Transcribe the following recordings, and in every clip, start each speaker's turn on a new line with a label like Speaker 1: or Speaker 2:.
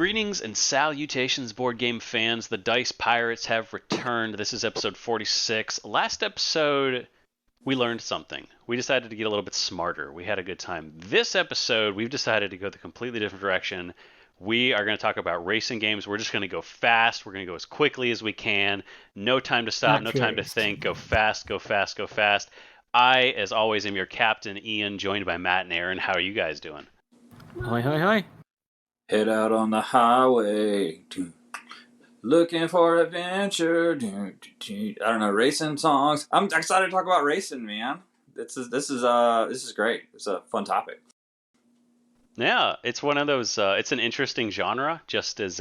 Speaker 1: Greetings and salutations, board game fans. The Dice Pirates have returned. This is episode 46. Last episode, we learned something. We decided to get a little bit smarter. We had a good time. This episode, we've decided to go the completely different direction. We are going to talk about racing games. We're just going to go fast. We're going to go as quickly as we can. No time to stop,
Speaker 2: Not
Speaker 1: no time to
Speaker 2: furious.
Speaker 1: think. Go fast, go fast, go fast. I, as always, am your captain, Ian, joined by Matt and Aaron. How are you guys doing?
Speaker 2: Hoi, hoi, hoi.
Speaker 3: Head out on the highway, looking for adventure. I don't know, racing songs. I'm excited to talk about racing, man. This is great. It's a fun topic.
Speaker 1: Yeah, it's one of those. It's an interesting genre. Just as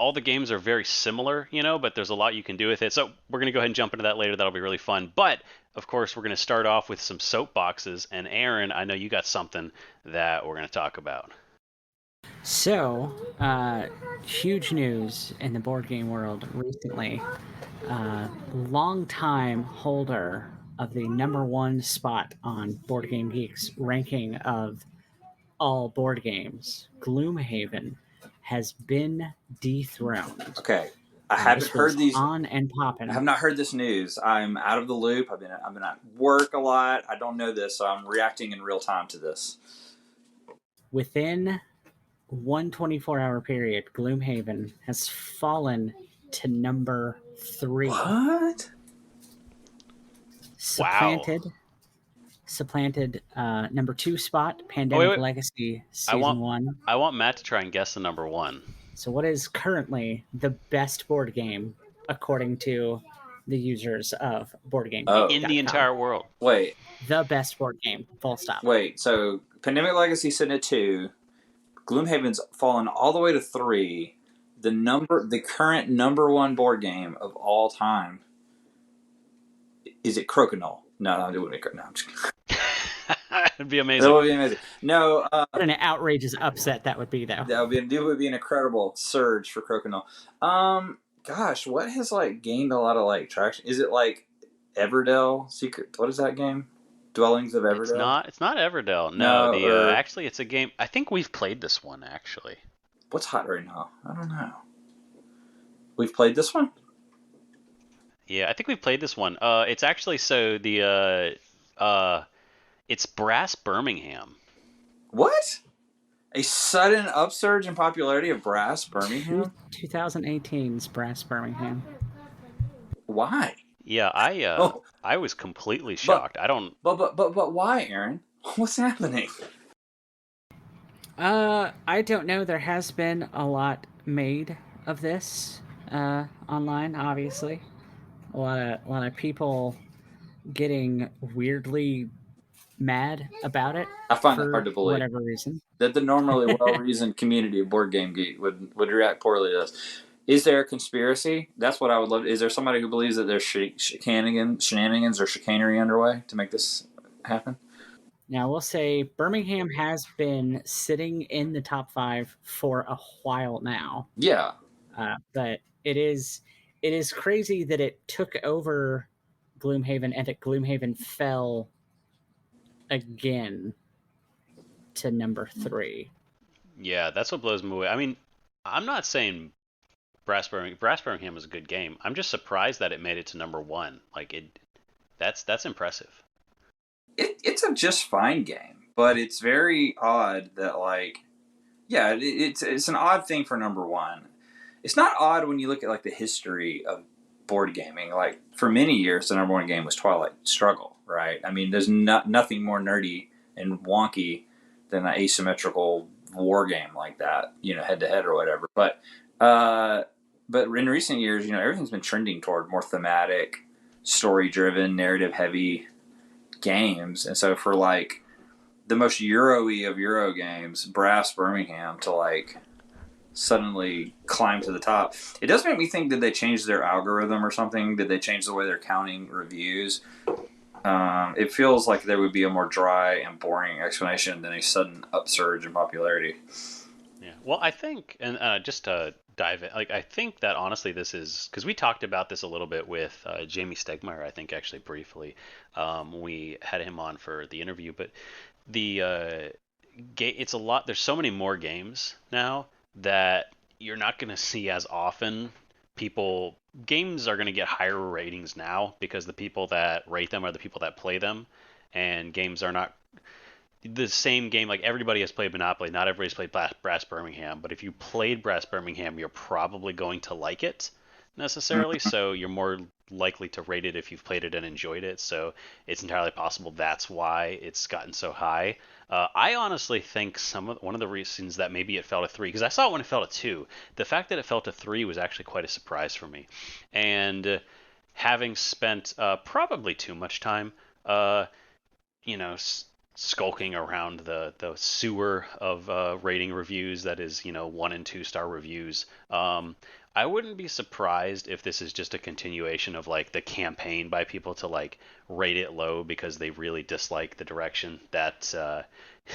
Speaker 1: all the games are very similar, but there's a lot you can do with it. So we're gonna go ahead and jump into that later. That'll be really fun. But of course, we're gonna start off with some soapboxes. And Aaron, I know you got something that we're gonna talk about.
Speaker 2: So, huge news in the board game world recently. Long-time holder of the #1 spot on Board Game Geek's ranking of all board games, Gloomhaven, has been dethroned.
Speaker 3: Okay, I haven't heard these.
Speaker 2: On and popping.
Speaker 3: I have not heard this news. I'm out of the loop. I've been at work a lot. I don't know this, so I'm reacting in real time to this.
Speaker 2: Within one 24-hour period, Gloomhaven has fallen to number 3.
Speaker 3: What?
Speaker 2: Supplanted number 2 spot, Pandemic Legacy Season 1.
Speaker 1: I want Matt to try and guess the number 1.
Speaker 2: So what is currently the best board game according to the users of Board Game
Speaker 1: in the entire world?
Speaker 3: Wait.
Speaker 2: The best board game, full stop.
Speaker 3: Wait, so Pandemic Legacy sitting at 2, Gloomhaven's fallen all the way to 3. The current number 1 board game of all time, is it Crokinole? No, it wouldn't be Crokinole. No, I'm just kidding.
Speaker 1: That'd be amazing.
Speaker 3: That would be amazing. No,
Speaker 2: what an outrageous upset that would be, though.
Speaker 3: It would be an incredible surge for Crokinole. Gosh, what has gained a lot of traction? Is it Everdell Secret? What is that game? Dwellings of Everdell?
Speaker 1: It's not Everdell. No, actually, it's a game. I think we've played this one, actually.
Speaker 3: What's hot right now? I don't know. We've played this one?
Speaker 1: Yeah, I think we've played this one. It's actually it's Brass Birmingham.
Speaker 3: What? A sudden upsurge in popularity of Brass Birmingham?
Speaker 2: 2018's Brass Birmingham.
Speaker 3: Why?
Speaker 1: Yeah, I was completely shocked.
Speaker 3: But why, Aaron? What's happening?
Speaker 2: I don't know. There has been a lot made of this online, obviously. A lot of people getting weirdly mad about it.
Speaker 3: I find that hard to believe.
Speaker 2: Whatever reason.
Speaker 3: That the normally well-reasoned community of Board Game Geek would react poorly to this. Is there a conspiracy? That's what I would love. Is there somebody who believes that there's shenanigans or chicanery underway to make this happen?
Speaker 2: Now, we'll say Birmingham has been sitting in the top 5 for a while now.
Speaker 3: Yeah.
Speaker 2: But it is crazy that it took over Gloomhaven and that Gloomhaven fell again to number 3.
Speaker 1: Yeah, that's what blows me away. I mean, I'm not saying Brass Birmingham is a good game. I'm just surprised that it made it to number 1. That's impressive.
Speaker 3: It's a just fine game, but it's very odd that it's an odd thing for number 1. It's not odd when you look at the history of board gaming. For many years, the number 1 game was Twilight Struggle, right? I mean, there's nothing more nerdy and wonky than an asymmetrical war game like that, head to head or whatever. But in recent years, everything's been trending toward more thematic, story-driven, narrative-heavy games. And so for the most Euro-y of Euro games, Brass Birmingham to suddenly climb to the top. It does make me think, did they change their algorithm or something? Did they change the way they're counting reviews? It feels like there would be a more dry and boring explanation than a sudden upsurge in popularity.
Speaker 1: Yeah. Well, I think, and just to dive in, I think that honestly this is, because we talked about this a little bit with Jamie Stegmeyer, I think actually briefly. We had him on for the interview, but it's a lot. There's so many more games now that you're not going to see as often. Games are going to get higher ratings now because the people that rate them are the people that play them, and games are not the same game. Like, everybody has played Monopoly, not everybody's played Brass Birmingham, but if you played Brass Birmingham, you're probably going to like it necessarily, so you're more likely to rate it if you've played it and enjoyed it. So it's entirely possible that's why it's gotten so high. I honestly think one of the reasons that maybe it fell to 3, because I saw it when it fell to 2. The fact that it fell to 3 was actually quite a surprise for me, and having spent probably too much time, you know, skulking around the sewer of rating reviews that is, 1 and 2 star reviews. I wouldn't be surprised if this is just a continuation of like the campaign by people to like rate it low because they really dislike the direction that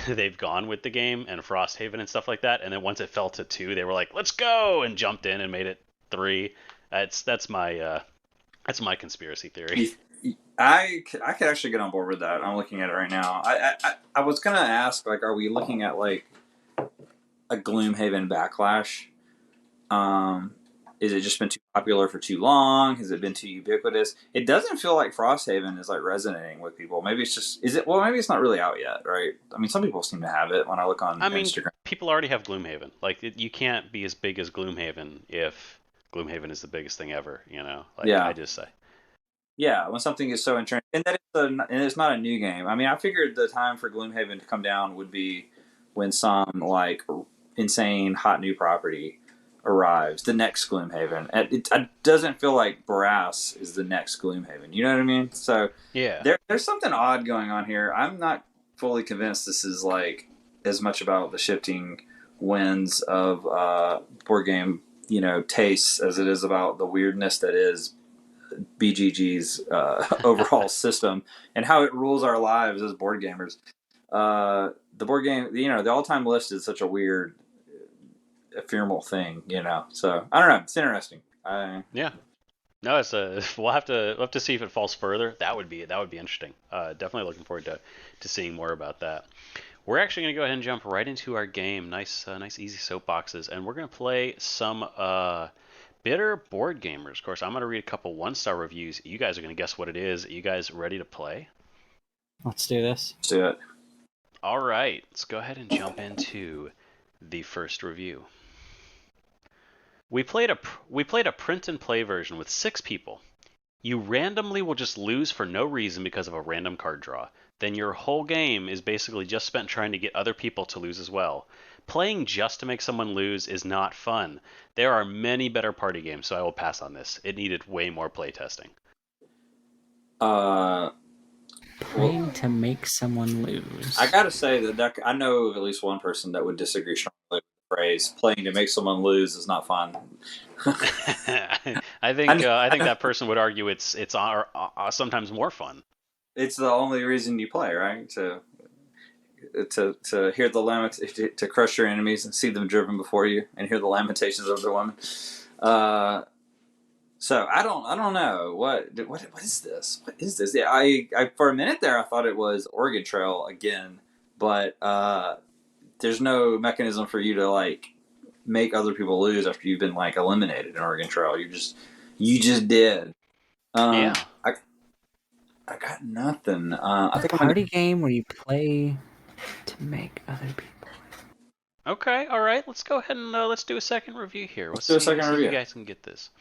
Speaker 1: they've gone with the game and Frosthaven and stuff like that. And then once it fell to 2, they were like, "Let's go!" and jumped in and made it 3. That's my conspiracy theory.
Speaker 3: I could actually get on board with that. I'm looking at it right now. I was gonna ask, like, are we looking at like a Gloomhaven backlash? Is it just been too popular for too long? Has it been too ubiquitous? It doesn't feel like Frosthaven is like resonating with people. Maybe it's just maybe it's not really out yet, right? I mean, some people seem to have it when I look on Instagram.
Speaker 1: People already have Gloomhaven. Like, you can't be as big as Gloomhaven if Gloomhaven is the biggest thing ever.
Speaker 3: Yeah.
Speaker 1: I just say.
Speaker 3: Yeah, when something is so entrenched, and it's not a new game. I mean, I figured the time for Gloomhaven to come down would be when some like insane hot new property arrives, the next Gloomhaven. It doesn't feel like Brass is the next Gloomhaven. You know what I mean? So
Speaker 1: yeah,
Speaker 3: there's something odd going on here. I'm not fully convinced this is like as much about the shifting winds of board game, tastes as it is about the weirdness that is BGG's overall system and how it rules our lives as board gamers. The board game, the all-time list is such a weird, ephemeral thing, So I don't know. It's interesting.
Speaker 1: Yeah. No, we'll have to see if it falls further. That would be interesting. Definitely looking forward to seeing more about that. We're actually going to go ahead and jump right into our game. Nice easy soapboxes, and we're going to play some bitter board gamers. Of course, I'm going to read a couple 1-star reviews. You guys are going to guess what it is. Are you guys ready to play?
Speaker 2: Let's do this.
Speaker 3: Let's do it.
Speaker 1: All right, let's go ahead and jump into the first review. We played a print and play version with 6 people. You randomly will just lose for no reason because of a random card draw. Then your whole game is basically just spent trying to get other people to lose as well. Playing just to make someone lose is not fun. There are many better party games, so I will pass on this. It needed way more playtesting.
Speaker 2: Playing to make someone lose.
Speaker 3: I gotta say that I know of at least one person that would disagree strongly with the phrase "playing to make someone lose is not fun."
Speaker 1: I think that person would argue it's sometimes more fun.
Speaker 3: It's the only reason you play, right? To hear the to crush your enemies and see them driven before you, and hear the lamentations of the women. So I don't know what is this? What is this? Yeah, I for a minute there I thought it was Oregon Trail again, but there's no mechanism for you to like make other people lose after you've been like eliminated in Oregon Trail. You just did.
Speaker 1: Yeah.
Speaker 3: I got nothing.
Speaker 2: I think a party game where you play to make other people.
Speaker 1: Okay, all right. Let's go ahead and let's do a second review here.
Speaker 3: Let's do a second review.
Speaker 1: You guys can get this.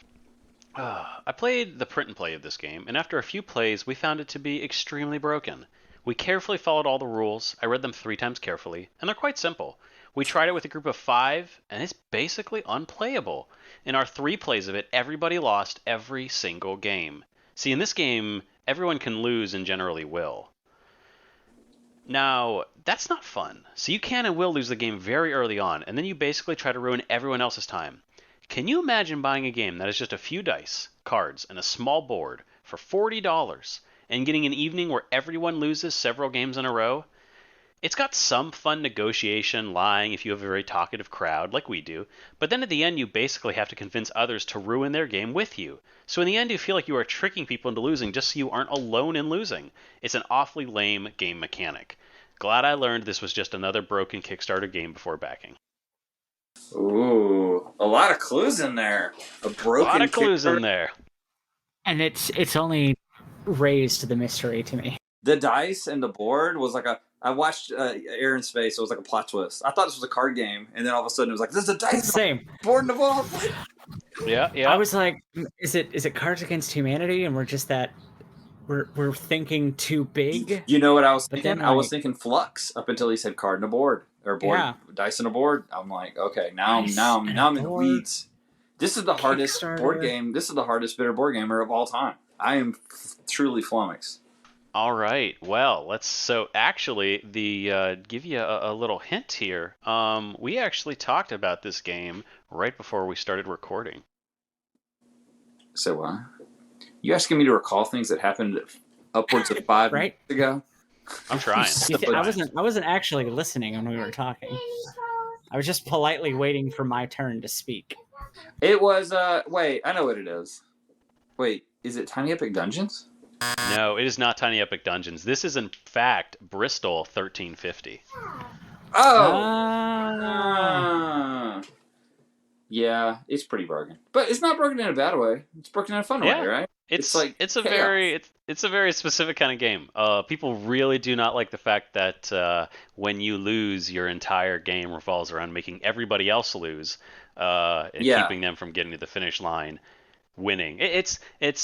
Speaker 1: I played the print and play of this game, and after a few plays, we found it to be extremely broken. We carefully followed all the rules. I read them 3 times carefully, and they're quite simple. We tried it with a group of 5, and it's basically unplayable. In our 3 plays of it, everybody lost every single game. See, in this game, everyone can lose and generally will. Now, that's not fun. So you can and will lose the game very early on, and then you basically try to ruin everyone else's time. Can you imagine buying a game that is just a few dice, cards, and a small board for $40 and getting an evening where everyone loses several games in a row? It's got some fun negotiation, lying if you have a very talkative crowd, like we do, but then at the end you basically have to convince others to ruin their game with you. So in the end you feel like you are tricking people into losing just so you aren't alone in losing. It's an awfully lame game mechanic. Glad I learned this was just another broken Kickstarter game before backing.
Speaker 3: Ooh, a lot of clues in there. A
Speaker 1: A
Speaker 3: broken
Speaker 1: lot of clues
Speaker 3: finger.
Speaker 1: in there.
Speaker 2: And it's only raised the mystery to me.
Speaker 3: The dice and the board was like a. I watched Aaron's face. It was like a plot twist. I thought this was a card game, and then all of a sudden it was like, "There's a dice
Speaker 2: Same.
Speaker 3: board in the ball."
Speaker 1: Yeah.
Speaker 2: I was like, is it Cards Against Humanity, and we're just that we're thinking too big?
Speaker 3: You know what I was
Speaker 2: But
Speaker 3: thinking?
Speaker 2: then,
Speaker 3: I was
Speaker 2: like-
Speaker 3: thinking Flux up until he said card and a board or board
Speaker 2: Yeah.
Speaker 3: dice and a board. I'm like, okay, now
Speaker 2: Dice
Speaker 3: I'm
Speaker 2: and
Speaker 3: in
Speaker 2: a
Speaker 3: the
Speaker 2: board.
Speaker 3: weeds. This is the hardest board
Speaker 2: Kickstarter.
Speaker 3: game. This is the hardest bitter board gamer of all time. I am truly flummoxed.
Speaker 1: All right. Well, so actually give you a little hint here. We actually talked about this game right before we started recording.
Speaker 3: So what? You asking me to recall things that happened upwards of 5
Speaker 2: Right?
Speaker 3: minutes ago?
Speaker 1: I'm trying.
Speaker 2: I wasn't actually listening when we were talking. I was just politely waiting for my turn to speak.
Speaker 3: It was wait, I know what it is. Wait, is it Tiny Epic Dungeons?
Speaker 1: No, it is not Tiny Epic Dungeons. This is in fact Bristol 1350.
Speaker 3: Oh.
Speaker 2: Ah.
Speaker 3: Yeah, it's pretty broken, but it's not broken in a bad way. It's broken in a fun
Speaker 1: Yeah.
Speaker 3: way, right?
Speaker 1: It's
Speaker 3: like
Speaker 1: a
Speaker 3: chaos.
Speaker 1: very specific kind of game. People really do not like the fact that when you lose, your entire game revolves around making everybody else lose, and keeping them from getting to the finish line, winning. It's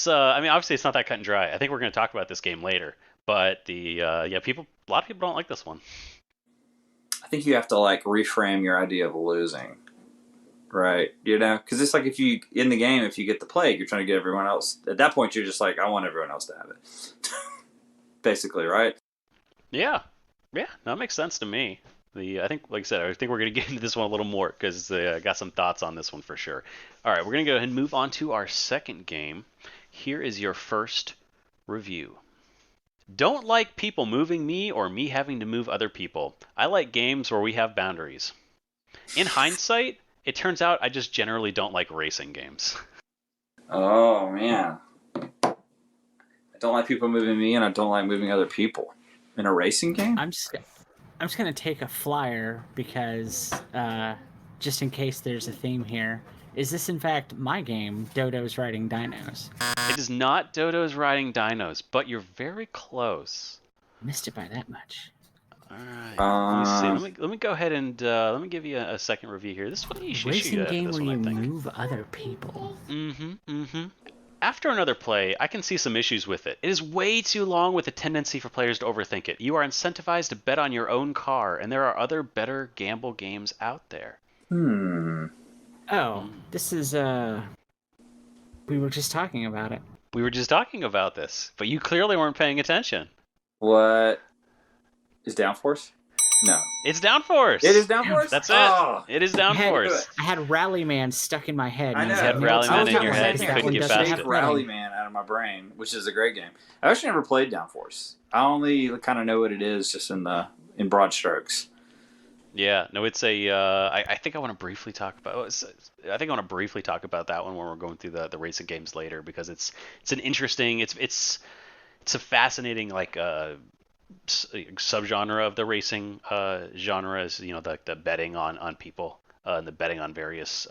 Speaker 1: I mean, obviously it's not that cut and dry. I think we're going to talk about this game later, but a lot of people don't like this one.
Speaker 3: I think you have to like reframe your idea of losing, right? You know, because it's like if you in the game, if you get the plague, you're trying to get everyone else. At that point, you're just like, I want everyone else to have it, basically, right?
Speaker 1: Yeah, that makes sense to me. I think, like I said, I think we're going to get into this one a little more because I got some thoughts on this one for sure. All right, we're going to go ahead and move on to our second game. Here is your first review. Don't like people moving me or me having to move other people. I like games where we have boundaries. In hindsight, it turns out I just generally don't like racing games.
Speaker 3: Oh man, I don't like people moving me, and I don't like moving other people in a racing game.
Speaker 2: I'm just gonna take a flyer because just in case there's a theme here. Is this in fact my game, Dodos Riding Dinos?
Speaker 1: It is not Dodos Riding Dinos, but you're very close.
Speaker 2: Missed it by that much.
Speaker 1: All right. Let me see. Let me go ahead and let me give you a second review here. This one you should
Speaker 2: Racing game
Speaker 1: this
Speaker 2: where
Speaker 1: one,
Speaker 2: you
Speaker 1: I think.
Speaker 2: move other people.
Speaker 1: After another play, I can see some issues with it. It is way too long with a tendency for players to overthink it. You are incentivized to bet on your own car, and there are other better gamble games out there.
Speaker 2: Oh, this is we were just talking about it.
Speaker 1: We were just talking about this, but you clearly weren't paying attention.
Speaker 3: What is Downforce? No,
Speaker 1: It's Downforce.
Speaker 3: it is Downforce.
Speaker 1: That's it.
Speaker 3: Oh.
Speaker 1: It is Downforce.
Speaker 2: I had Rallyman stuck in my head.
Speaker 3: I know.
Speaker 1: You had
Speaker 3: I was
Speaker 1: Rallyman in
Speaker 3: trying
Speaker 1: your
Speaker 3: to
Speaker 1: head.
Speaker 3: say
Speaker 1: You couldn't
Speaker 3: that
Speaker 1: get
Speaker 3: one
Speaker 1: past
Speaker 3: doesn't
Speaker 1: it.
Speaker 3: take Rallyman out of my brain, which is a great game. I actually never played Downforce. I only kind of know what it is, just in broad strokes.
Speaker 1: Yeah, no, it's a. I think I want to briefly talk about. I think I want to briefly talk about that one when we're going through the racing games later because it's an interesting. It's a fascinating like subgenre of the racing genre is the betting on people and the betting on various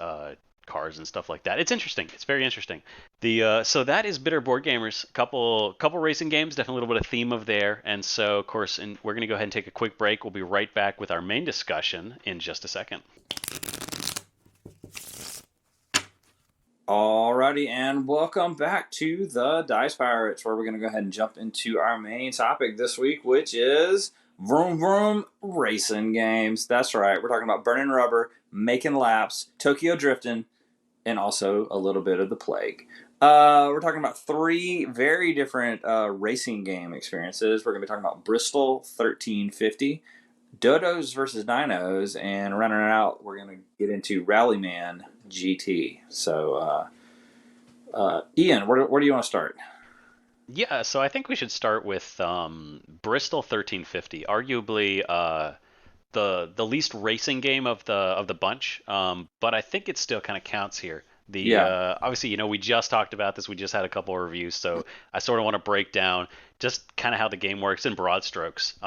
Speaker 1: cars and stuff like that. It's interesting. It's very interesting. So that is Bitter Board Gamers. Couple racing games, definitely a little bit of theme of there. And so of course, we're going to go ahead and take a quick break. We'll be right back with our main discussion in just a second.
Speaker 3: Alrighty, and welcome back to the Dice Pirates, where we're going to go ahead and jump into our main topic this week, which is vroom vroom racing games. That's right, we're talking about burning rubber, making laps, Tokyo drifting, and also a little bit of the plague. We're talking about three very different racing game experiences. We're going to be talking about Bristol 1350, Dodos versus Dinos, and rounding it out, we're going to get into Rallyman GT. So, Ian, where do you want to start?
Speaker 1: Yeah, so I think we should start with Bristol 1350, arguably the least racing game of the bunch, but I think it still kind of counts here. Obviously, we just talked about this. We just had a couple of reviews, so I sort of want to break down just kind of how the game works in broad strokes.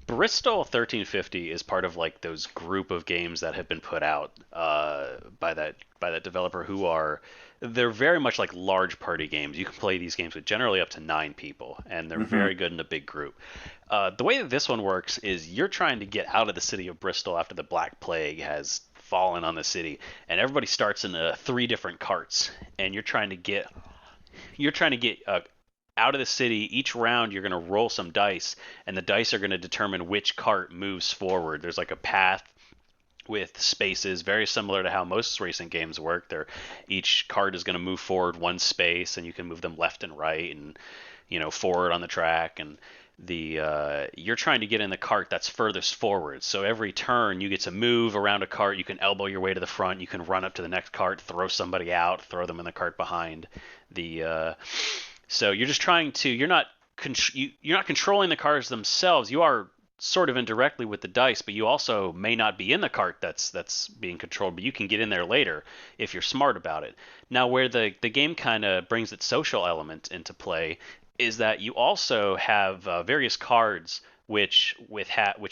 Speaker 1: Bristol 1350 is part of like those group of games that have been put out by that developer they're very much like large party games. You can play these games with generally up to 9 people, and they're
Speaker 3: Mm-hmm.
Speaker 1: very good in a big group. The way that this one works is you're trying to get out of the city of Bristol after the Black Plague has fallen on the city, and everybody starts in 3 different carts, and you're trying to get out of the city. Each round, you're going to roll some dice, and the dice are going to determine which cart moves forward. There's like a path with spaces, very similar to how most racing games work. Each cart is going to move forward 1 space, and you can move them left and right, and forward on the track. And you're trying to get in the cart that's furthest forward. So every turn, you get to move around a cart. You can elbow your way to the front. You can run up to the next cart, throw somebody out, throw them in the cart behind. So you're just trying to. You're not controlling the cars themselves. You are sort of indirectly with the dice, but you also may not be in the cart that's being controlled, but you can get in there later if you're smart about it. Now, where the game kind of brings its social element into play is that you also have various cards which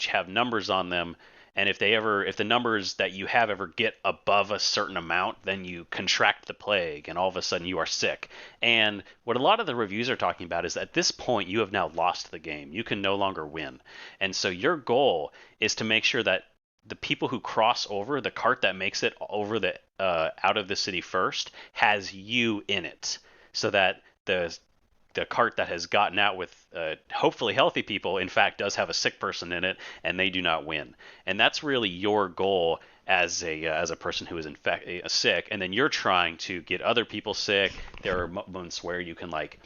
Speaker 1: have numbers on them, and if the numbers that you have ever get above a certain amount, then you contract the plague, and all of a sudden you are sick. And what a lot of the reviews are talking about is that at this point you have now lost the game. You can no longer win. And so your goal is to make sure that the people who cross over, the cart that makes it over the out of the city first, has you in it, so that the cart that has gotten out with hopefully healthy people, in fact, does have a sick person in it, and they do not win. And that's really your goal as a person who is sick, and then you're trying to get other people sick. There are moments where you can like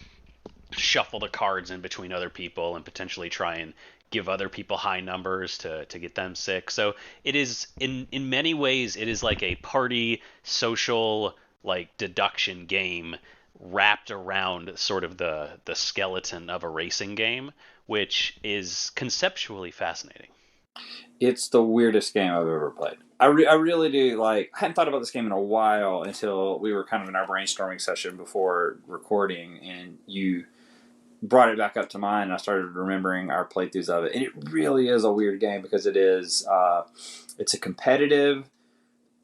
Speaker 1: shuffle the cards in between other people and potentially try and give other people high numbers to get them sick. So it is in many ways it is like a party social like deduction game wrapped around sort of the skeleton of a racing game, which is conceptually fascinating.
Speaker 3: It's the weirdest game I've ever played. I really do like. I hadn't thought about this game in a while until we were kind of in our brainstorming session before recording, and you brought it back up to mind. And I started remembering our playthroughs of it, and it really is a weird game because it's a competitive,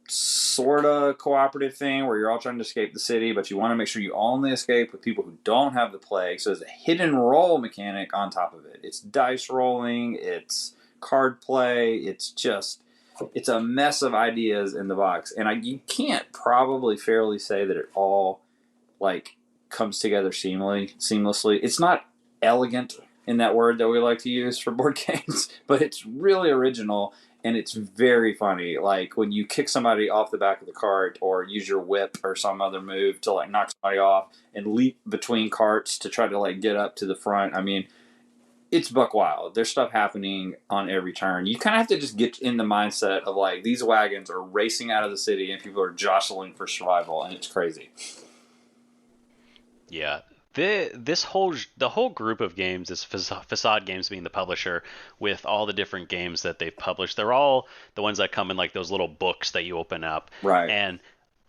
Speaker 3: sort of cooperative thing where you're all trying to escape the city, but you want to make sure you only escape with people who don't have the plague. So there's a hidden roll mechanic on top of it. It's dice rolling, it's card play, it's a mess of ideas in the box, and you can't probably fairly say that it all like comes together seamlessly. It's not elegant in that word that we like to use for board games, but it's really original. And it's very funny, like when you kick somebody off the back of the cart or use your whip or some other move to like knock somebody off and leap between carts to try to like get up to the front. I mean, it's buck wild. There's stuff happening on every turn. You kind of have to just get in the mindset of like these wagons are racing out of the city and people are jostling for survival, and it's crazy.
Speaker 1: Yeah. The whole group of games is Facade Games being the publisher with all the different games that they've published. They're all the ones that come in like those little books that you open up.
Speaker 3: Right.
Speaker 1: And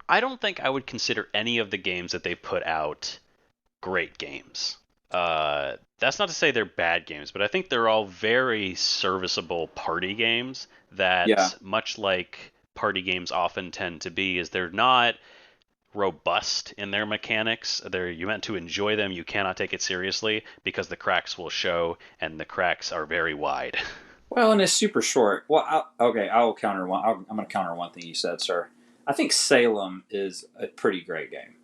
Speaker 1: I don't think I would consider any of the games that they've put out great games. That's not to say they're bad games, but I think they're all very serviceable party games that,
Speaker 3: Yeah.
Speaker 1: much like party games often tend to be, is they're not robust in their mechanics. You're meant to enjoy them. You cannot take it seriously because the cracks will show, and the cracks are very wide.
Speaker 3: Well, and it's super short. Well, I'll counter one. I'm going to counter one thing you said, sir. I think Salem is a pretty great game.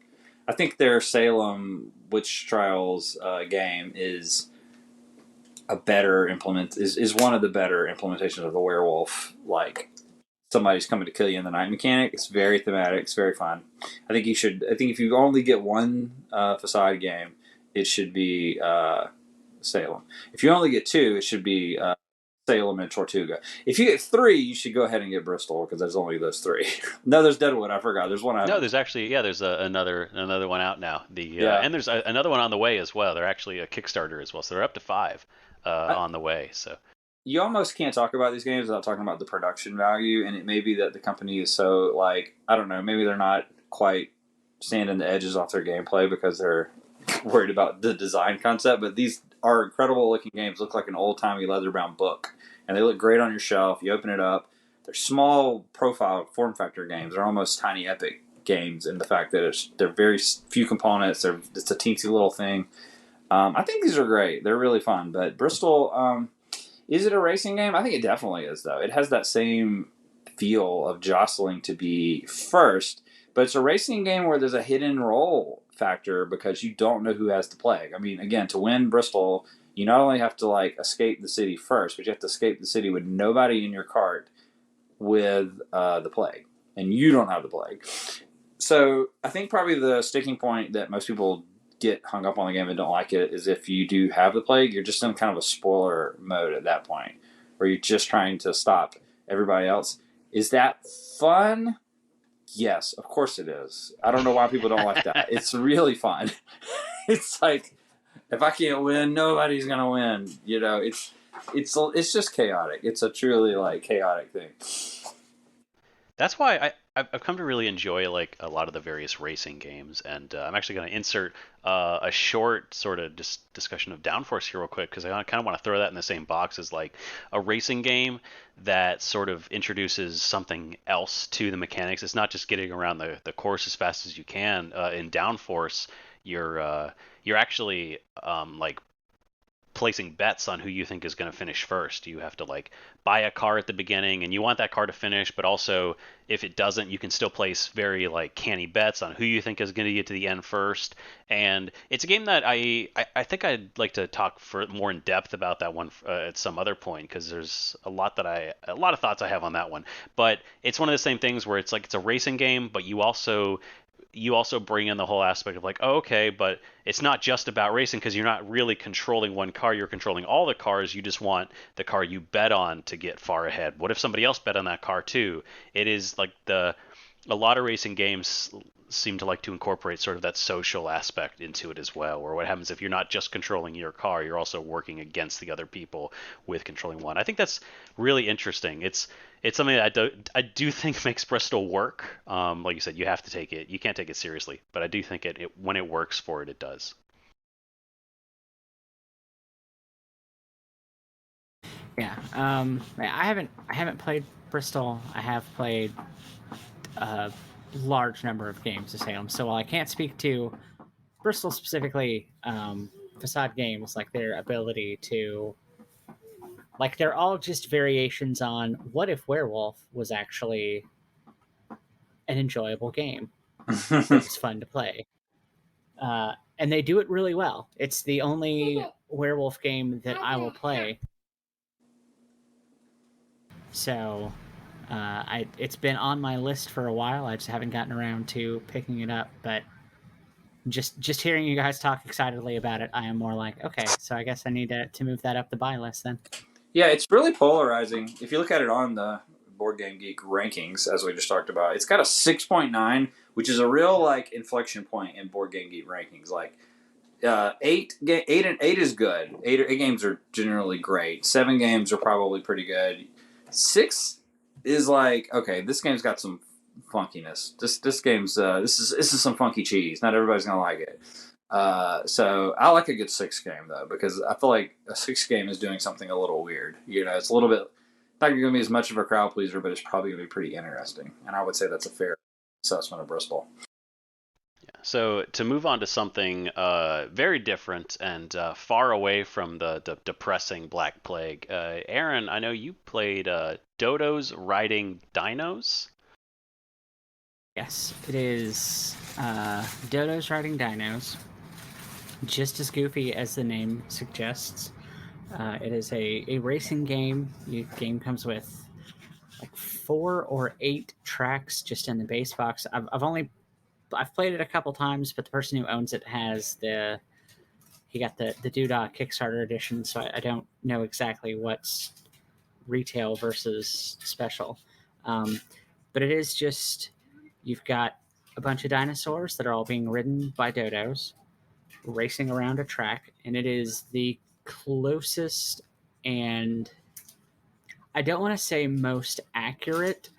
Speaker 3: I think their Salem Witch Trials game is is one of the better implementations of the werewolf. Like somebody's coming to kill you in the night mechanic. It's very thematic. It's very fun. I think if you only get one Facade game, it should be Salem. If you only get two, it should be Salem and Tortuga. If you get three, you should go ahead and get Bristol because there's only those three. No, there's Deadwood. I forgot. There's one.
Speaker 1: No, there's actually there's another one out now. And there's another one on the way as well. They're actually a Kickstarter as well, so they're up to 5 on the way. So
Speaker 3: you almost can't talk about these games without talking about the production value, and it may be that the company is so like I don't know, maybe they're not quite sanding the edges off their gameplay because they're worried about the design concept, but these are incredible looking games. Look like an old timey leather bound book, and they look great on your shelf. You open it up. They're small profile form factor games. They're almost tiny epic games in the fact that they're very few components. It's a teensy little thing. I think these are great. They're really fun. But Bristol, is it a racing game? I think it definitely is, though. It has that same feel of jostling to be first, but it's a racing game where there's a hidden role factor because you don't know who has the plague. I mean, again, to win Bristol, you not only have to like escape the city first, but you have to escape the city with nobody in your cart with the plague, and you don't have the plague. So I think probably the sticking point that most people get hung up on the game and don't like it is if you do have the plague, you're just in kind of a spoiler mode at that point, where you're just trying to stop everybody else. Is that fun? Yes, of course it is. I don't know why people don't like that. It's really fun. It's like, if I can't win, nobody's gonna win. You know, it's just chaotic. It's a truly like chaotic thing.
Speaker 1: That's why I've come to really enjoy like a lot of the various racing games, and I'm actually going to insert a short sort of discussion of Downforce here real quick because I kind of want to throw that in the same box as like a racing game that sort of introduces something else to the mechanics. It's not just getting around the course as fast as you can. In Downforce, you're actually like placing bets on who you think is going to finish first. You have to like buy a car at the beginning and you want that car to finish, but also if it doesn't, you can still place very like canny bets on who you think is going to get to the end first. And it's a game that I think I'd like to talk for more in depth about that one at some other point because there's a lot of thoughts I have on that one. But it's one of the same things where it's like it's a racing game, but you also bring in the whole aspect of like, oh, okay, but it's not just about racing because you're not really controlling one car. You're controlling all the cars. You just want the car you bet on to get far ahead. What if somebody else bet on that car too? It is like a lot of racing games seem to like to incorporate sort of that social aspect into it as well. Or what happens if you're not just controlling your car, you're also working against the other people with controlling one. I think that's really interesting. It's something that I do think makes Bristol work. Like you said, you have to take it. You can't take it seriously, but I do think it when it works for it, it does.
Speaker 2: Yeah. I haven't played Bristol. I have played a large number of games of Salem. So while I can't speak to Bristol specifically, Facade games, like their ability to, like, they're all just variations on what if Werewolf was actually an enjoyable game that was fun to play. And they do it really well. It's the only werewolf game that I will play. So it's been on my list for a while. I just haven't gotten around to picking it up. But just hearing you guys talk excitedly about it, I am more like, okay, so I guess I need to move that up the buy list then.
Speaker 3: Yeah, it's really polarizing. If you look at it on the Board Game Geek rankings, as we just talked about, it's got a 6.9, which is a real like inflection point in Board Game Geek rankings. Like eight is good. Eight games are generally great. 7 games are probably pretty good. 6 is like, okay, this game's got some funkiness. This game's this is some funky cheese. Not everybody's gonna like it. So I like a good 6 game though because I feel like a 6 game is doing something a little weird. You know, it's a little bit not going to be as much of a crowd pleaser, but it's probably going to be pretty interesting. And I would say that's a fair assessment of Bristol.
Speaker 1: So to move on to something very different and far away from the depressing Black Plague, Aaron, I know you played Dodos Riding Dinos.
Speaker 2: Yes, it is Dodos Riding Dinos. Just as goofy as the name suggests. It is a racing game. The game comes with like 4 or 8 tracks just in the base box. I've played it a couple times, but the person who owns it has he got the Doodah Kickstarter edition, so I don't know exactly what's retail versus special. But it is just, you've got a bunch of dinosaurs that are all being ridden by dodos racing around a track, and it is the closest and I don't want to say most accurate,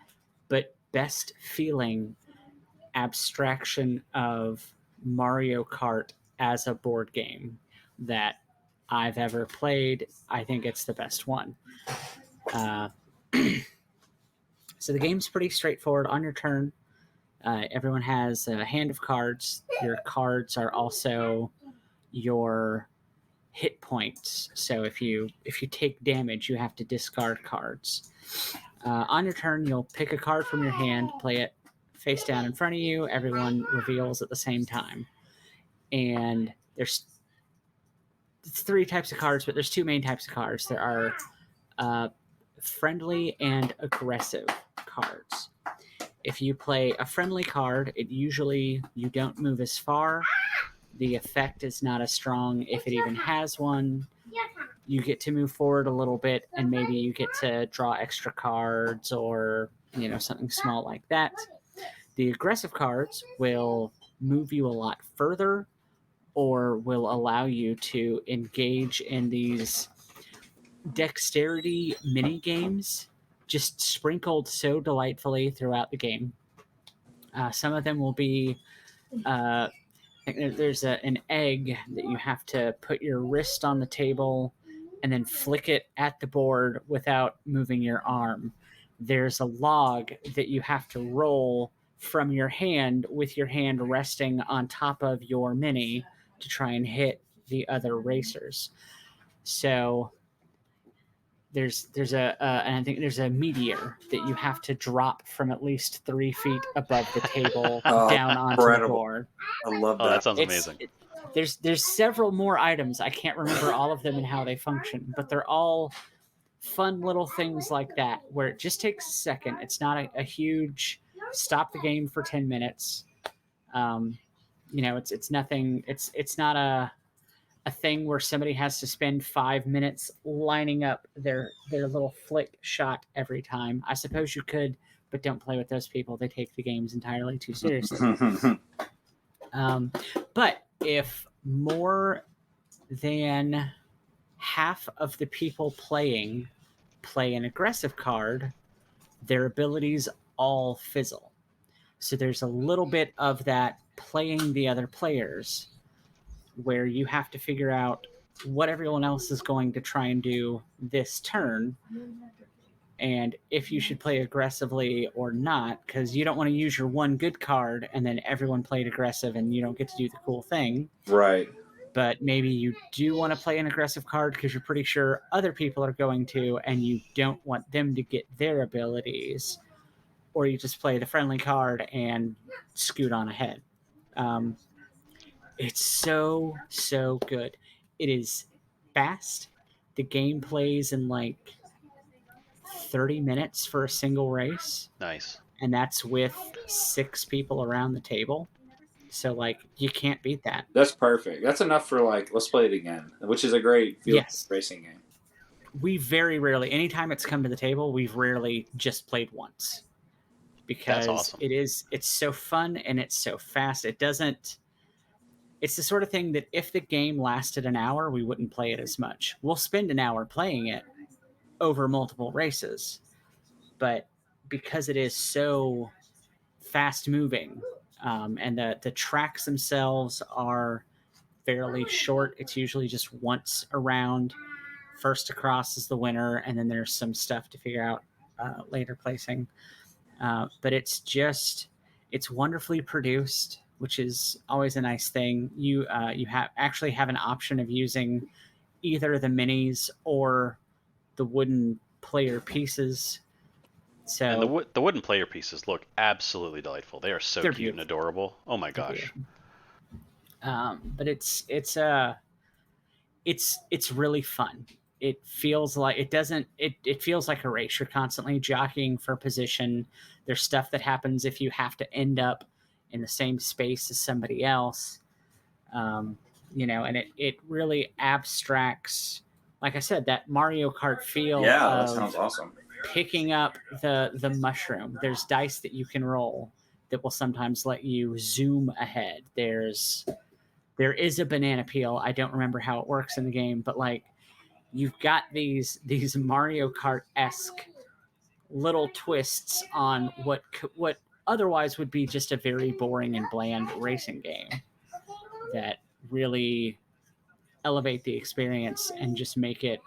Speaker 2: but best feeling abstraction of Mario Kart as a board game that I've ever played. I think it's the best one. Uh, so the game's pretty straightforward. On your turn, everyone has a hand of cards. Your cards are also your hit points. So if you take damage, you have to discard cards. On your turn, you'll pick a card from your hand, play it face down in front of you. Everyone reveals at the same time. And there's 3 types of cards, but there's 2 main types of cards. There are friendly and aggressive cards. If you play a friendly card, it usually you don't move as far. The effect is not as strong if it even has one. You get to move forward a little bit, and maybe you get to draw extra cards or something small like that. The aggressive cards will move you a lot further, or will allow you to engage in these dexterity mini games, just sprinkled so delightfully throughout the game. Some of them will be there's an egg that you have to put your wrist on the table and then flick it at the board without moving your arm. There's a log that you have to roll from your hand with your hand resting on top of your mini to try and hit the other racers. So there's and I think there's a meteor that you have to drop from at least 3 feet above the table down onto the board.
Speaker 3: I love that.
Speaker 1: Oh, that sounds amazing.
Speaker 2: There's several more items. I can't remember all of them and how they function, but they're all fun little things like that where it just takes a second. It's not a huge stop the game for 10 minutes. It's nothing. It's not a thing where somebody has to spend 5 minutes lining up their little flick shot every time. I suppose you could, but don't play with those people. They take the games entirely too seriously. But if more than half of the people play an aggressive card, their abilities all fizzle. So there's a little bit of that playing the other players, where you have to figure out what everyone else is going to try and do this turn, and if you should play aggressively or not, because you don't want to use your one good card and then everyone played aggressive and you don't get to do the cool thing.
Speaker 3: Right.
Speaker 2: But maybe you do want to play an aggressive card because you're pretty sure other people are going to, and you don't want them to get their abilities, or you just play the friendly card and scoot on ahead. It's so good. It is fast. The game plays in like 30 minutes for a single race.
Speaker 1: Nice.
Speaker 2: And that's with 6 people around the table. So like you can't beat that.
Speaker 3: That's perfect. That's enough for like let's play it again, which is a great field racing game.
Speaker 2: We very rarely, anytime it's come to the table, we've rarely just played once. Because
Speaker 1: awesome.
Speaker 2: It's so fun and it's so fast. It's the sort of thing that if the game lasted an hour, we wouldn't play it as much. We'll spend an hour playing it over multiple races. But because it is so fast moving, and the tracks themselves are fairly short, it's usually just once around. First across is the winner, and then there's some stuff to figure out later placing. But it's wonderfully produced, which is always a nice thing. You actually have an option of using either the minis or the wooden player pieces. So
Speaker 1: and the wooden player pieces look absolutely delightful. They are so cute beautiful. And adorable. Oh my gosh!
Speaker 2: But it's really fun. It feels like it feels like a race. You're constantly jockeying for position. There's stuff that happens if you have to end up in the same space as somebody else, and it really abstracts, like I said, that Mario Kart feel.
Speaker 3: Yeah, that sounds awesome.
Speaker 2: Picking up the mushroom. There's dice that you can roll that will sometimes let you zoom ahead. There is a banana peel. I don't remember how it works in the game, but like you've got these Mario Kart-esque little twists on what otherwise would be just a very boring and bland racing game that really elevate the experience and just make it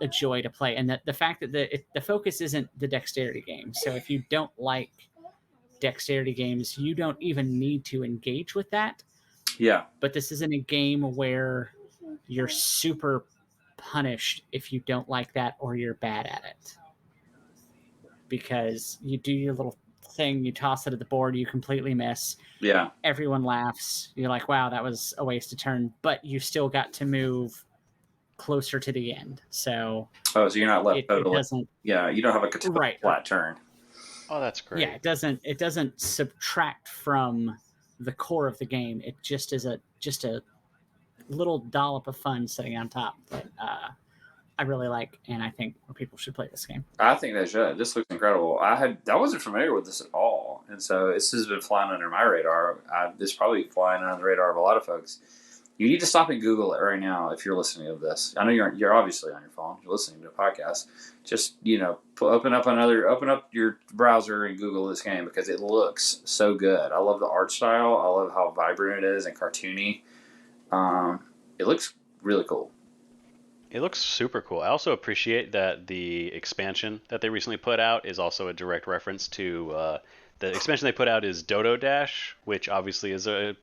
Speaker 2: a joy to play. And the fact that the focus isn't the dexterity game. So if you don't like dexterity games, you don't even need to engage with that.
Speaker 3: Yeah.
Speaker 2: But this isn't a game where you're super punished if you don't like that or you're bad at it. Because you do your little thing, you toss it at the board, you completely miss.
Speaker 3: Yeah.
Speaker 2: Everyone laughs. You're like, wow, that was a waste of turn. But you still got to move closer to the end. So
Speaker 3: so you're not left totally.
Speaker 2: It doesn't,
Speaker 3: yeah, you don't have a
Speaker 2: right,
Speaker 3: flat turn.
Speaker 1: Oh, that's great.
Speaker 2: Yeah, it doesn't subtract from the core of the game. It just is just a little dollop of fun sitting on top that I really like, and I think more people should play this game.
Speaker 3: I think they should. This looks incredible. I wasn't familiar with this at all, and so this has been flying under my radar. This is probably flying under the radar of a lot of folks. You need to stop and Google it right now if you're listening to this. I know you're obviously on your phone. You're listening to a podcast. Just open up your browser and Google this game because it looks so good. I love the art style. I love how vibrant it is and cartoony. It looks really cool.
Speaker 1: It looks super cool. I also appreciate that the expansion that they recently put out is also a direct reference to the expansion they put out is Dodo Dash, which obviously is a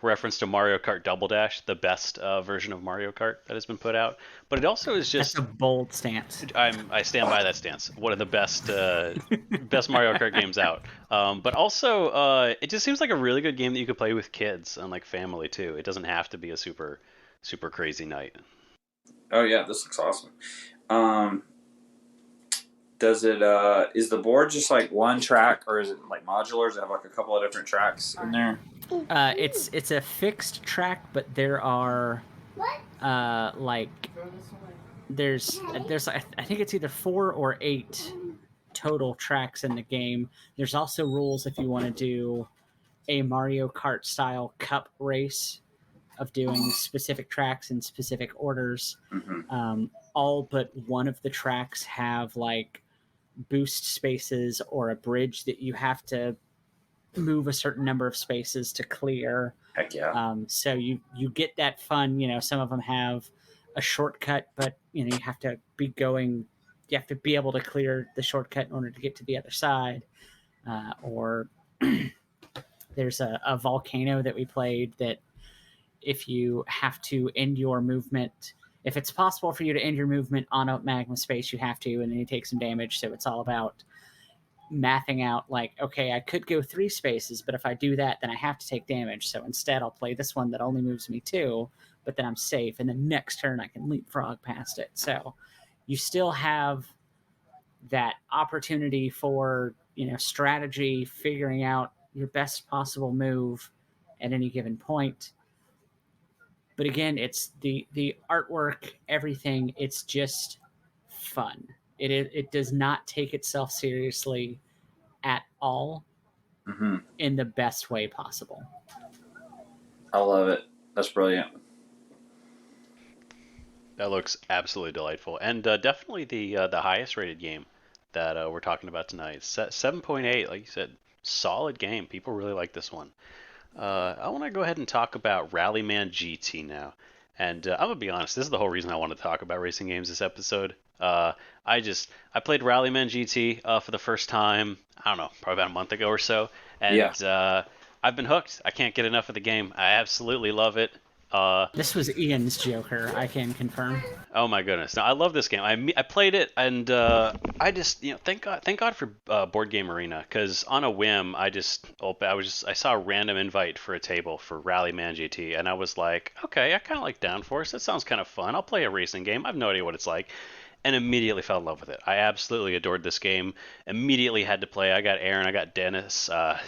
Speaker 1: reference to Mario Kart Double Dash, the best version of Mario Kart that has been put out. But it also is just...
Speaker 2: That's a bold stance.
Speaker 1: I stand by that stance. One of the best best Mario Kart games out. But also, it just seems like a really good game that you could play with kids and like family too. It doesn't have to be a super crazy night.
Speaker 3: Oh yeah, this looks awesome. Does it is the board just like one track, or is it like modular? Does it have like a couple of different tracks in there?
Speaker 2: It's a fixed track, but there are there's I think it's either 4 or 8 total tracks in the game. There's also rules if you want to do a Mario Kart style cup race of doing specific tracks in specific orders.
Speaker 3: Mm-hmm.
Speaker 2: All but one of the tracks have like boost spaces or a bridge that you have to move a certain number of spaces to clear.
Speaker 3: Heck yeah.
Speaker 2: So you get that fun, some of them have a shortcut, but you have to be able to clear the shortcut in order to get to the other side. Or there's a volcano that we played that if you have to end your movement, if it's possible for you to end your movement on a magma space, you have to, and then you take some damage. So it's all about mathing out like, okay, I could go 3 spaces, but if I do that, then I have to take damage. So instead I'll play this one that only moves me 2, but then I'm safe. And the next turn I can leapfrog past it. So you still have that opportunity for, strategy, figuring out your best possible move at any given point. But again, it's the artwork, everything. It's just fun. It does not take itself seriously at all,
Speaker 3: mm-hmm.
Speaker 2: in the best way possible.
Speaker 3: I love it. That's brilliant.
Speaker 1: That looks absolutely delightful, and definitely the highest rated game that we're talking about tonight. 7.8, like you said, solid game. People really like this one. I want to go ahead and talk about Rallyman GT now. And I'm going to be honest, this is the whole reason I want to talk about racing games this episode. I played Rallyman GT for the first time, I don't know, probably about a month ago or so. And yeah. I've been hooked. I can't get enough of the game. I absolutely love it.
Speaker 2: This was Ian's Joker, I can confirm.
Speaker 1: Oh my goodness! No, I love this game. I played it, and I just thank God for Board Game Arena, because on a whim I saw a random invite for a table for Rallyman GT, and I was like, okay, I kind of like Downforce. That sounds kind of fun. I'll play a racing game. I have no idea what it's like. And immediately fell in love with it. I absolutely adored this game. Immediately had to play. I got Aaron, I got Dennis, I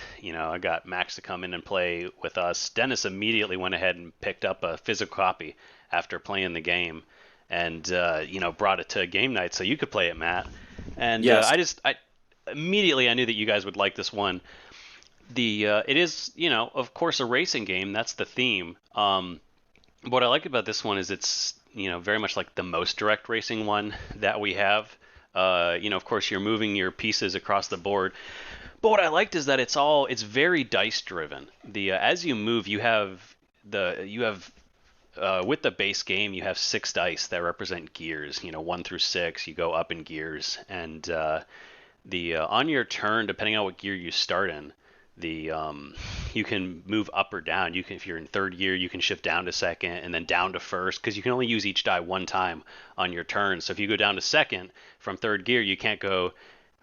Speaker 1: got Max to come in and play with us. Dennis immediately went ahead and picked up a physical copy after playing the game, and brought it to game night so you could play it, Matt. And
Speaker 3: yes.
Speaker 1: I immediately I knew that you guys would like this one. It is of course a racing game. That's the theme. What I like about this one is it's very much like the most direct racing one that we have. Of course, you're moving your pieces across the board. But what I liked is that it's very dice driven. As you move, you have with the base game, you have 6 dice that represent gears. 1 through 6, you go up in gears, and the on your turn, depending on what gear you start in, the you can move up or down. You can, if you're in third gear, you can shift down to second and then down to first, because you can only use each die one time on your turn. So if you go down to second from third gear, you can't go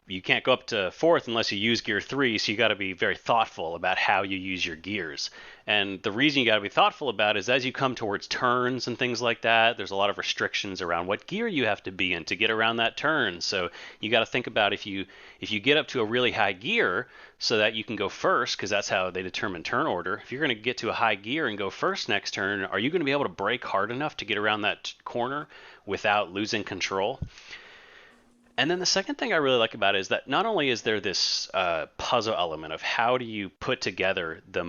Speaker 1: up to fourth unless you use gear 3, so you got to be very thoughtful about how you use your gears. And the reason you got to be thoughtful about it is as you come towards turns and things like that, there's a lot of restrictions around what gear you have to be in to get around that turn. So you got to think about if you get up to a really high gear so that you can go first, because that's how they determine turn order. If you're going to get to a high gear and go first next turn, are you going to be able to brake hard enough to get around that corner without losing control? And then the second thing I really like about it is that not only is there this puzzle element of how do you put together the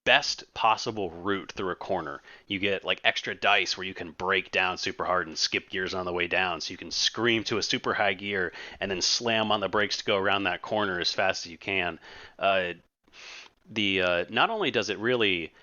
Speaker 1: best possible route through a corner. You get like extra dice where you can break down super hard and skip gears on the way down, so you can scream to a super high gear and then slam on the brakes to go around that corner as fast as you can. Not only does it really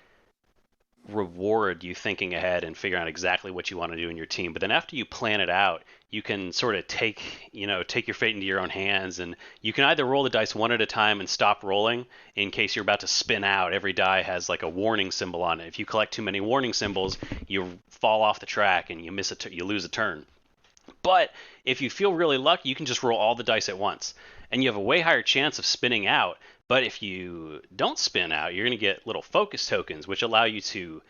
Speaker 1: reward you thinking ahead and figuring out exactly what you want to do in your team, but then after you plan it out, you can sort of take your fate into your own hands, and you can either roll the dice one at a time and stop rolling in case you're about to spin out. Every die has like a warning symbol on it. If you collect too many warning symbols, you fall off the track and you lose a turn. But if you feel really lucky, you can just roll all the dice at once, and you have a way higher chance of spinning out. But if you don't spin out, you're going to get little focus tokens, which allow you to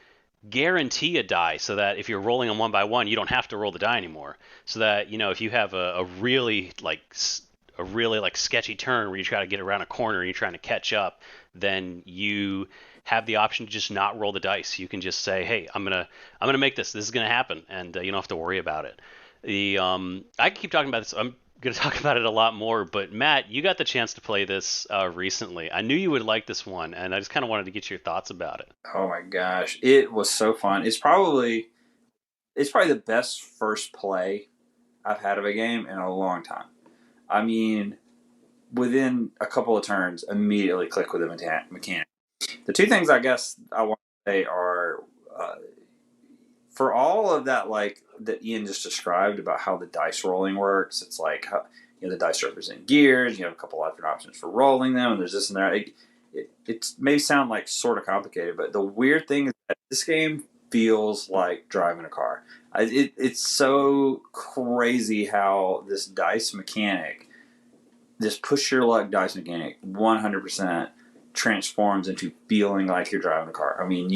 Speaker 1: guarantee a die, so that if you're rolling them one by one, you don't have to roll the die anymore. So that, if you have a really sketchy turn where you try to get around a corner and you're trying to catch up, then you have the option to just not roll the dice. You can just say, hey, I'm gonna make this. This is gonna happen, and you don't have to worry about it. I can keep talking about this. I'm going to talk about it a lot more, but Matt, you got the chance to play this recently. I knew you would like this one, and I just kind of wanted to get your thoughts about it.
Speaker 3: Oh my gosh, it was so fun. It's probably the best first play I've had of a game in a long time. I mean, within a couple of turns, immediately click with the mechanic. The two things I guess I want to say are, for all of that, like that Ian just described about how the dice rolling works. It's like the dice represent gears. You have a couple of different options for rolling them, and there's this and that. It may sound like sort of complicated, but the weird thing is that this game feels like driving a car. It's so crazy how this dice mechanic, this push your luck dice mechanic, 100% transforms into feeling like you're driving a car. I mean,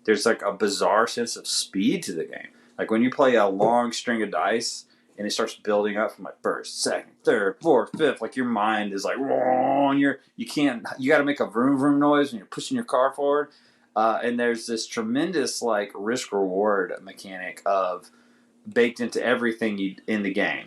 Speaker 3: there's like a bizarre sense of speed to the game. Like when you play a long string of dice and it starts building up from like first, second, third, fourth, fifth, like your mind is like, whoa, and you got to make a vroom vroom noise when you're pushing your car forward. And there's this tremendous like risk reward mechanic of baked into everything in the game.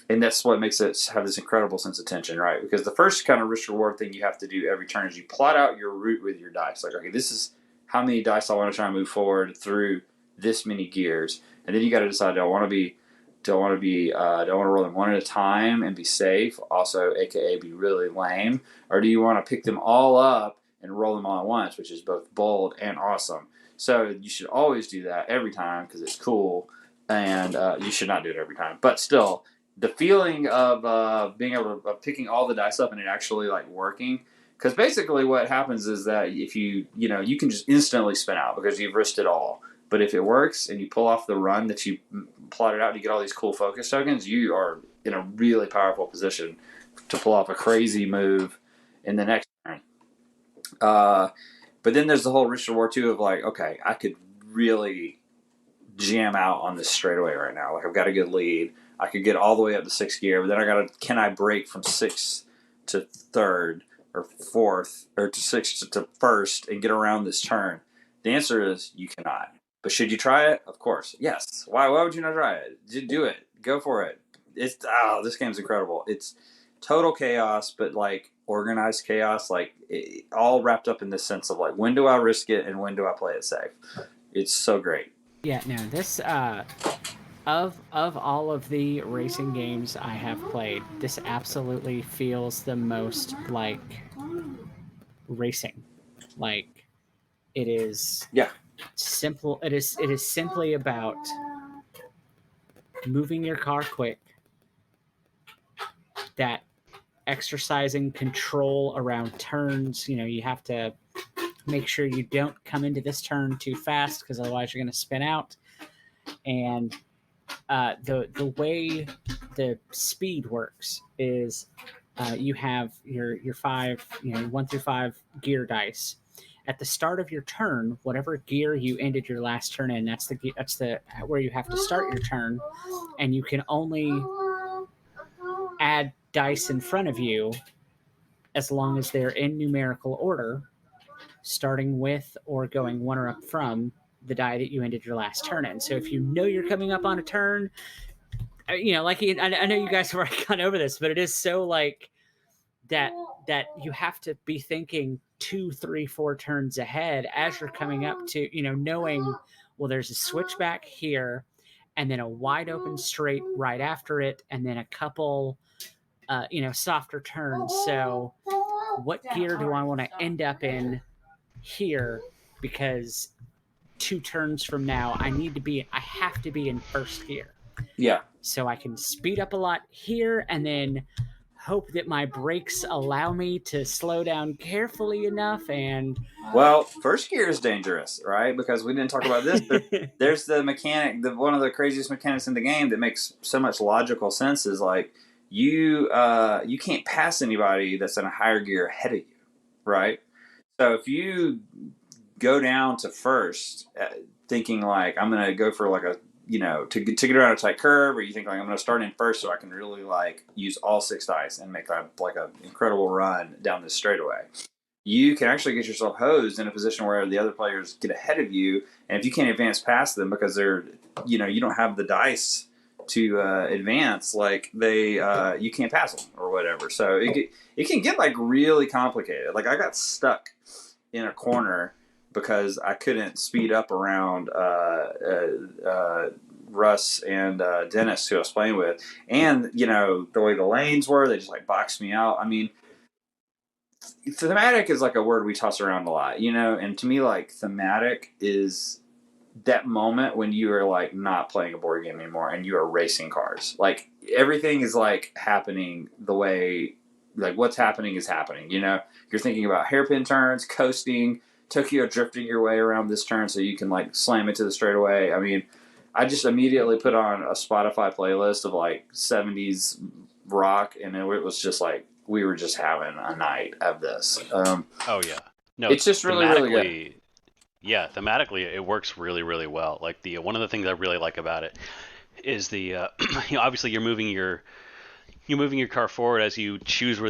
Speaker 3: And that's what makes it have this incredible sense of tension, right? Because the first kind of risk reward thing you have to do every turn is you plot out your route with your dice. Like, okay, this is how many dice I want to try and move forward through this many gears, and then you got to decide: do I want to roll them one at a time and be safe, also AKA be really lame, or do you want to pick them all up and roll them all at once, which is both bold and awesome? So you should always do that every time because it's cool, and you should not do it every time. But still, the feeling of being able to picking all the dice up and it actually like working. Because basically what happens is that if you can just instantly spin out because you've risked it all. But if it works and you pull off the run that you plotted out and you get all these cool focus tokens, you are in a really powerful position to pull off a crazy move in the next turn. But then there's the whole risk reward too of like, okay, I could really jam out on this straightaway right now. Like I've got a good lead. I could get all the way up to 6th gear, but then can I break from 6th to 3rd? Or 4th, or to 6th to 1st and get around this turn? The answer is you cannot. But should you try it? Of course. Yes. Why would you not try it? Do it. Go for it. This game's incredible. It's total chaos, but like organized chaos, like all wrapped up in this sense of like, when do I risk it and when do I play it safe? It's so great.
Speaker 2: Yeah, no, this of all of the racing games I have played, this absolutely feels the most like racing. Like It is
Speaker 3: Yeah.
Speaker 2: simple. It is simply about moving your car quick, that exercising control around turns. You have to make sure you don't come into this turn too fast because otherwise you're going to spin out. And the way the speed works is you have your 5, 1 through 5 gear dice. At the start of your turn, whatever gear you ended your last turn in, that's the where you have to start your turn, and you can only add dice in front of you as long as they're in numerical order, starting with or going one or up from the die that you ended your last turn in. So if you know you're coming up on a turn, like I know you guys have already gone over this, but it is so like that you have to be thinking 2, 3, 4 turns ahead as you're coming up to, knowing, well, there's a switchback here, and then a wide open straight right after it, and then a couple, softer turns. So what gear do I want to end up in here? Because 2 turns from now, I have to be in first gear.
Speaker 3: Yeah.
Speaker 2: So I can speed up a lot here and then hope that my brakes allow me to slow down carefully enough. And
Speaker 3: well, first gear is dangerous, right? Because we didn't talk about this, but there's the mechanic, one of the craziest mechanics in the game that makes so much logical sense is like you can't pass anybody that's in a higher gear ahead of you, right? So if you go down to first, thinking like I'm gonna go for like a to get around a tight curve, or you think like I'm gonna start in first so I can really like use all 6 dice and make like an incredible run down this straightaway. You can actually get yourself hosed in a position where the other players get ahead of you, and if you can't advance past them because they're you don't have the dice to advance, like you can't pass them or whatever. So it can get like really complicated. Like I got stuck in a corner because I couldn't speed up around Russ and Dennis, who I was playing with. And, the way the lanes were, they just like boxed me out. I mean, thematic is like a word we toss around a lot, and to me, like, thematic is that moment when you are like not playing a board game anymore and you are racing cars. Like everything is like happening the way, like what's happening is happening, you're thinking about hairpin turns, coasting, Tokyo drifting your way around this turn so you can like slam into the straightaway. I mean, I just immediately put on a Spotify playlist of like 70s rock, and it was just like we were just having a night of this.
Speaker 1: Oh yeah, no,
Speaker 3: it's just really really good.
Speaker 1: Yeah, thematically it works really really well. Like one of the things I really like about it is the obviously you're moving your car forward as you choose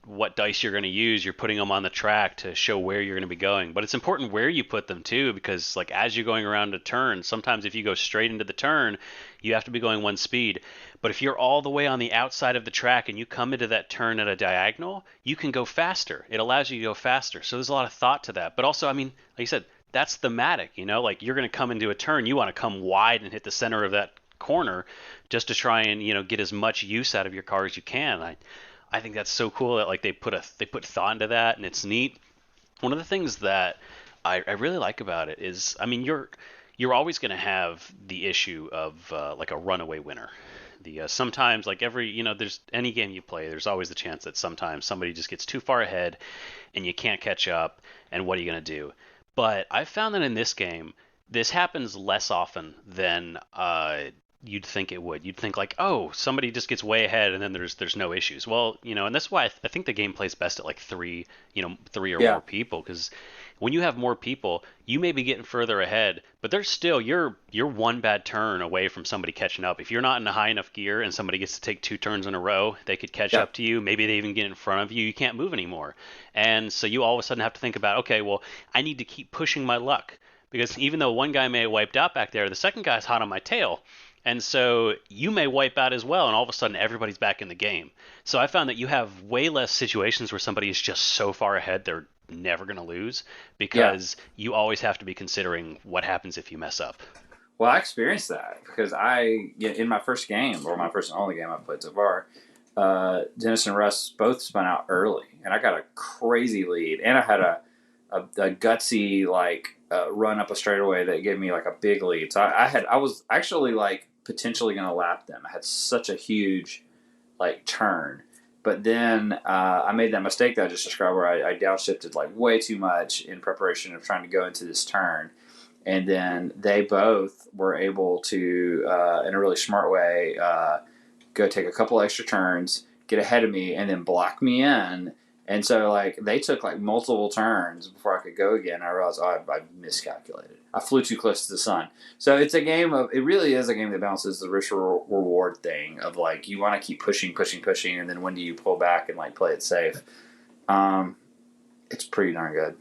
Speaker 1: what dice you're going to use. You're putting them on the track to show where you're going to be going. But it's important where you put them too, because like as you're going around a turn, sometimes if you go straight into the turn, you have to be going 1 speed. But if you're all the way on the outside of the track and you come into that turn at a diagonal, you can go faster. It allows you to go faster. So there's a lot of thought to that. But also, I mean, like you said, that's thematic, like you're going to come into a turn, you want to come wide and hit the center of that corner just to try and get as much use out of your car as you can. I think that's so cool that like they put thought into that, and it's neat. One of the things that I really like about it is, I mean, you're always going to have the issue of like a runaway winner. Sometimes like there's any game you play, there's always the chance that sometimes somebody just gets too far ahead and you can't catch up, and what are you going to do? But I've found that in this game, this happens less often than you'd think it would. You'd think like, oh, somebody just gets way ahead and then there's no issues. Well, and that's why I think the game plays best at like 3 or more people, because when you have more people, you may be getting further ahead, but there's still you're 1 bad turn away from somebody catching up. If you're not in a high enough gear and somebody gets to take 2 turns in a row, they could catch up to you. Maybe they even get in front of you. You can't move anymore. And so you all of a sudden have to think about, okay, well, I need to keep pushing my luck, because even though one guy may have wiped out back there, the second guy's hot on my tail. And so you may wipe out as well, and all of a sudden everybody's back in the game. So I found that you have way less situations where somebody is just so far ahead they're never going to lose, because you always have to be considering what happens if you mess up.
Speaker 3: Well, I experienced that because in my first game, or my first and only game I've played so far, Dennis and Russ both spun out early, and I got a crazy lead, and I had a gutsy run up a straightaway that gave me like a big lead. So I was actually like potentially going to lap them. I had such a huge like turn, but then I made that mistake that I just described where I downshifted like way too much in preparation of trying to go into this turn. And then they both were able to, in a really smart way, go take a couple extra turns, get ahead of me, and then block me in. And so, like, they took, like, multiple turns before I could go again. I realized, I miscalculated. I flew too close to the sun. So it really is a game that balances the risk reward thing of, like, you want to keep pushing, and then when do you pull back and, like, play it safe? It's pretty darn good.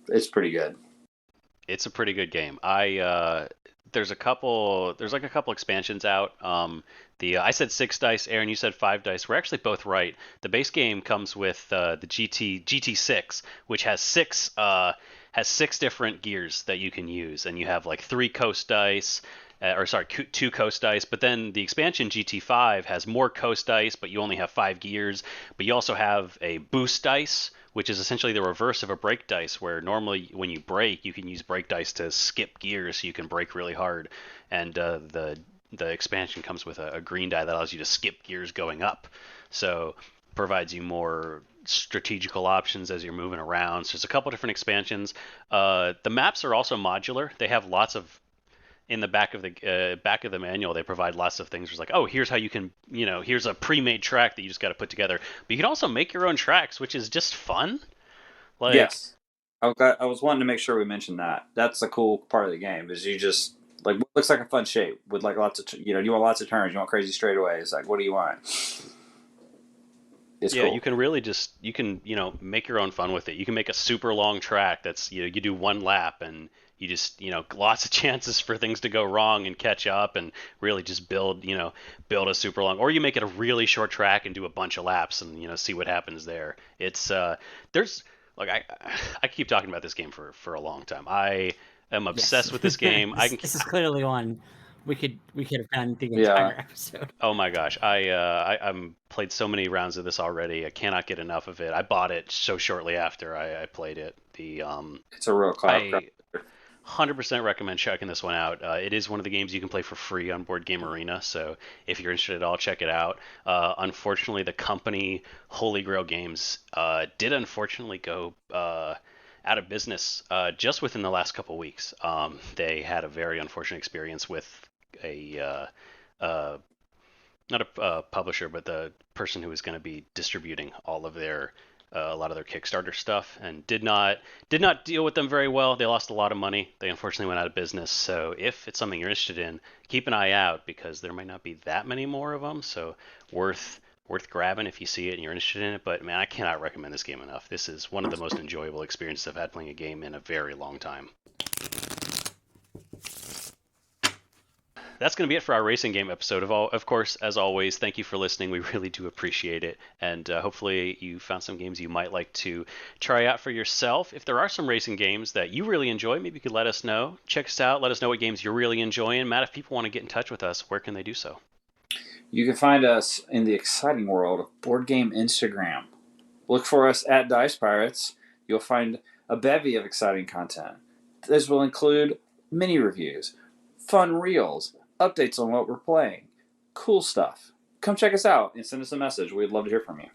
Speaker 3: It's pretty good.
Speaker 1: It's a pretty good game. There's like a couple expansions out. I said 6 dice, Aaron, you said 5 dice. We're actually both right. The base game comes with the GT6, which has six different gears that you can use, and you have like 3 coast dice. 2 coast dice, but then the expansion GT5 has more coast dice, but you only have 5 gears. But you also have a boost dice, which is essentially the reverse of a brake dice, where normally when you brake, you can use brake dice to skip gears so you can brake really hard. And the expansion comes with a green die that allows you to skip gears going up. So provides you more strategical options as you're moving around. So there's a couple different expansions. The maps are also modular. They have lots of in the back of the manual, they provide lots of things. It's like, oh, here's how you can, here's a pre-made track that you just got to put together. But you can also make your own tracks, which is just fun. Like,
Speaker 3: yes, I was wanting to make sure we mentioned that. That's a cool part of the game. Is you just like what looks like a fun shape with like lots of you want lots of turns, you want crazy straightaways. Like, what do you want? It's cool.
Speaker 1: You can really just make your own fun with it. You can make a super long track that's you do 1 lap and you just lots of chances for things to go wrong and catch up and really just build a super long, or you make it a really short track and do a bunch of laps and see what happens there. It's there's like I keep talking about this game for a long time. I am obsessed with this game.
Speaker 2: This is clearly one we could have done the entire episode.
Speaker 1: Oh my gosh, I'm played so many rounds of this already. I cannot get enough of it. I bought it so shortly after I played it.
Speaker 3: It's a real cloud.
Speaker 1: 100% recommend checking this one out. It is one of the games you can play for free on Board Game Arena, so if you're interested at all, check it out. Unfortunately, the company Holy Grail Games did unfortunately go out of business just within the last couple weeks. They had a very unfortunate experience with not a publisher, but the person who was going to be distributing all of their a lot of their Kickstarter stuff, and did not deal with them very well. They lost a lot of money. They unfortunately went out of business. So if it's something you're interested in, keep an eye out because there might not be that many more of them. So worth grabbing if you see it and you're interested in it. But man, I cannot recommend this game enough. This is one of the most enjoyable experiences I've had playing a game in a very long time. That's going to be it for our racing game episode. Of course, as always, thank you for listening. We really do appreciate it. And hopefully you found some games you might like to try out for yourself. If there are some racing games that you really enjoy, maybe you could let us know. Check us out. Let us know what games you're really enjoying. Matt, if people want to get in touch with us, where can they do so?
Speaker 3: You can find us in the exciting world of Board Game Instagram. Look for us at Dice Pirates. You'll find a bevy of exciting content. This will include mini reviews, fun reels, updates on what we're playing, cool stuff. Come check us out and send us a message. We'd love to hear from you.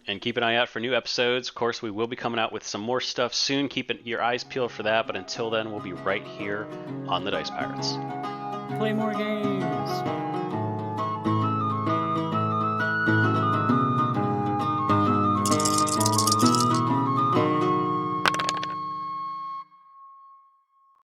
Speaker 1: And keep an eye out for new episodes. Of course, we will be coming out with some more stuff soon. Keep your eyes peeled for that. But until then, we'll be right here on the Dice Pirates.
Speaker 2: Play more games.